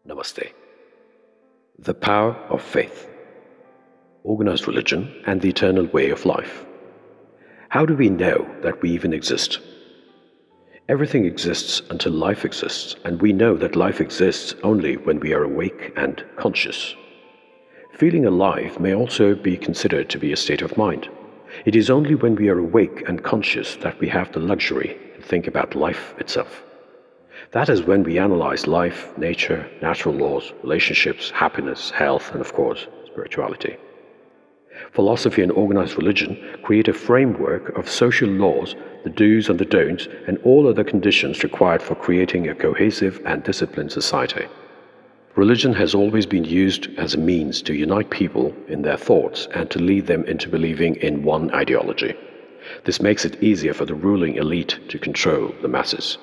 Namaste. The power of faith, organized religion, and the eternal way of life. How do we know that we even exist? Everything exists until life exists, and we know that life exists only when we are awake and conscious. Feeling alive may also be considered to be a state of mind. It is only when we are awake and conscious that we have the luxury to think about life itself. That is when we analyze life, nature, natural laws, relationships, happiness, health, and of course, spirituality. Philosophy and organized religion create a framework of social laws, the do's and the don'ts, and all other conditions required for creating a cohesive and disciplined society. Religion has always been used as a means to unite people in their thoughts and to lead them into believing in one ideology. This makes it easier for the ruling elite to control the masses.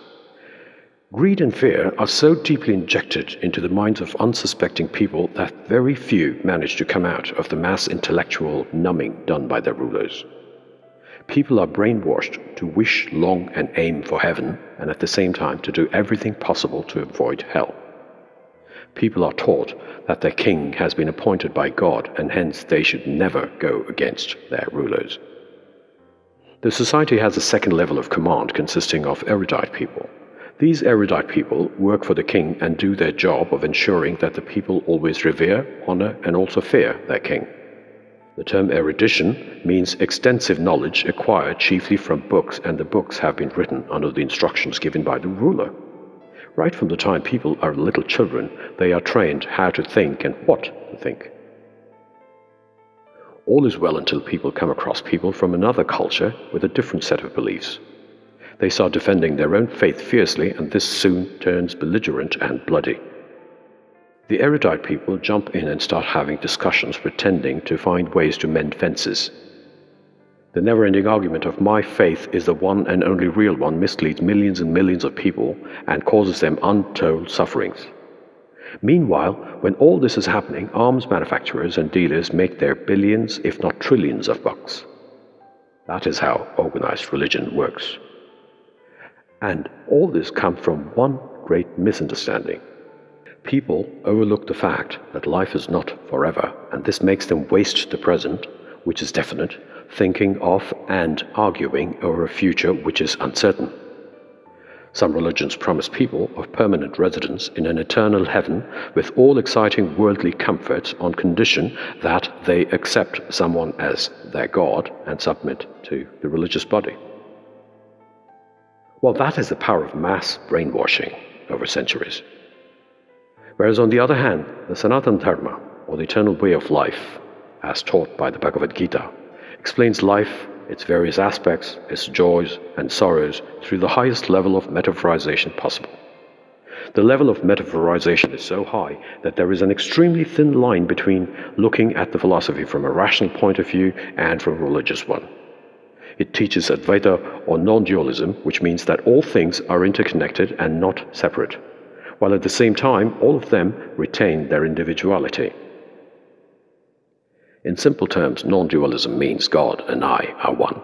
Greed and fear are so deeply injected into the minds of unsuspecting people that very few manage to come out of the mass intellectual numbing done by their rulers. People are brainwashed to wish long and aim for heaven, and at the same time to do everything possible to avoid hell. People are taught that their king has been appointed by God, and hence they should never go against their rulers. The society has a second level of command consisting of erudite people. These erudite people work for the king and do their job of ensuring that the people always revere, honor, and also fear their king. The term erudition means extensive knowledge acquired chiefly from books, and the books have been written under the instructions given by the ruler. Right from the time people are little children, they are trained how to think and what to think. All is well until people come across people from another culture with a different set of beliefs. They start defending their own faith fiercely, and this soon turns belligerent and bloody. The erudite people jump in and start having discussions pretending to find ways to mend fences. The never-ending argument of my faith is the one and only real one misleads millions and millions of people and causes them untold sufferings. Meanwhile, when all this is happening, arms manufacturers and dealers make their billions, if not trillions of bucks. That is how organized religion works. And all this comes from one great misunderstanding. People overlook the fact that life is not forever, and this makes them waste the present, which is definite, thinking of and arguing over a future which is uncertain. Some religions promise people of permanent residence in an eternal heaven with all exciting worldly comforts on condition that they accept someone as their God and submit to the religious body. Well, that is the power of mass brainwashing over centuries. Whereas on the other hand, the Sanatana Dharma, or the eternal way of life, as taught by the Bhagavad Gita, explains life, its various aspects, its joys and sorrows through the highest level of metaphorization possible. The level of metaphorization is so high that there is an extremely thin line between looking at the philosophy from a rational point of view and from a religious one. It teaches Advaita or non-dualism, which means that all things are interconnected and not separate, while at the same time all of them retain their individuality. In simple terms, non-dualism means God and I are one.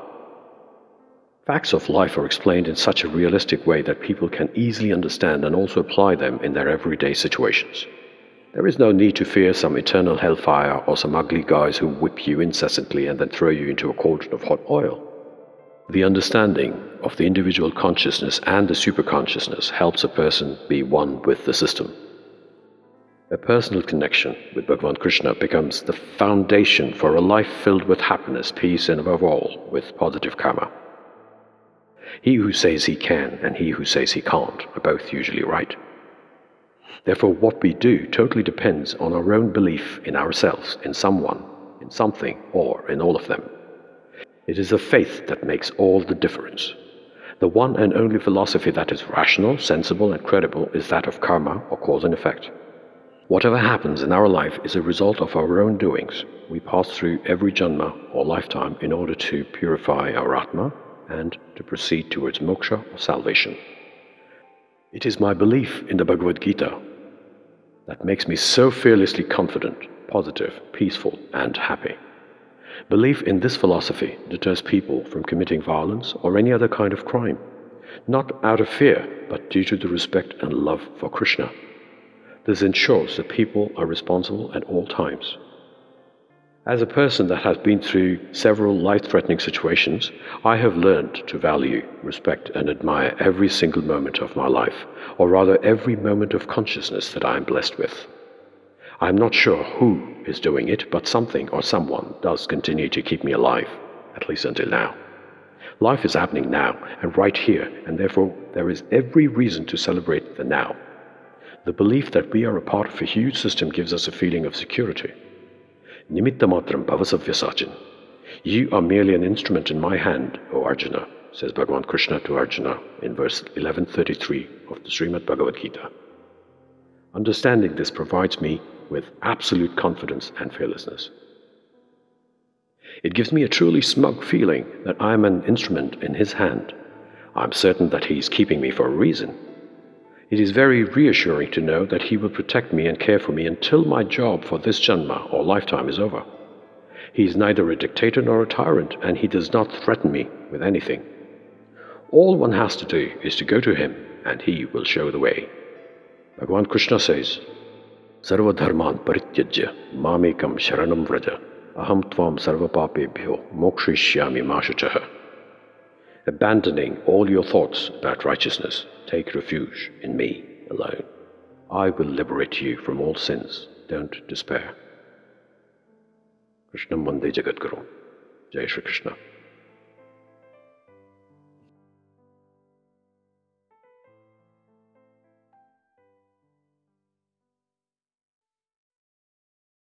Facts of life are explained in such a realistic way that people can easily understand and also apply them in their everyday situations. There is no need to fear some eternal hellfire or some ugly guys who whip you incessantly and then throw you into a cauldron of hot oil. The understanding of the individual consciousness and the superconsciousness helps a person be one with the system. A personal connection with Bhagavan Krishna becomes the foundation for a life filled with happiness, peace, and above all, with positive karma. He who says he can and he who says he can't are both usually right. Therefore, what we do totally depends on our own belief in ourselves, in someone, in something, or in all of them. It is the faith that makes all the difference. The one and only philosophy that is rational, sensible, and credible is that of karma, or cause and effect. Whatever happens in our life is a result of our own doings. We pass through every janma or lifetime in order to purify our atma and to proceed towards moksha or salvation. It is my belief in the Bhagavad Gita that makes me so fearlessly confident, positive, peaceful, and happy. Belief in this philosophy deters people from committing violence or any other kind of crime, not out of fear, but due to the respect and love for Krishna. This ensures that people are responsible at all times. As a person that has been through several life-threatening situations, I have learned to value, respect, and admire every single moment of my life, or rather every moment of consciousness that I am blessed with. I am not sure who is doing it, but something or someone does continue to keep me alive, at least until now. Life is happening now and right here, and therefore there is every reason to celebrate the now. The belief that we are a part of a huge system gives us a feeling of security. Nimitta matram bhavasavya sachin. You are merely an instrument in my hand, O Arjuna, says Bhagavan Krishna to Arjuna in verse 1133 of the Srimad Bhagavad Gita. Understanding this provides me with absolute confidence and fearlessness. It gives me a truly smug feeling that I am an instrument in his hand. I am certain that he is keeping me for a reason. It is very reassuring to know that he will protect me and care for me until my job for this janma or lifetime is over. He is neither a dictator nor a tyrant, and he does not threaten me with anything. All one has to do is to go to him, and he will show the way. Bhagavan Krishna says, Sarva dharman parityajya mamekam sharanam vraja aham tvam sarva papebhyo mokshishyami mashachaha. Abandoning all your thoughts about righteousness, take refuge in me alone. I will liberate you from all sins. Don't despair. Krishnam Vande Jagadguru. Jai Shri Krishna.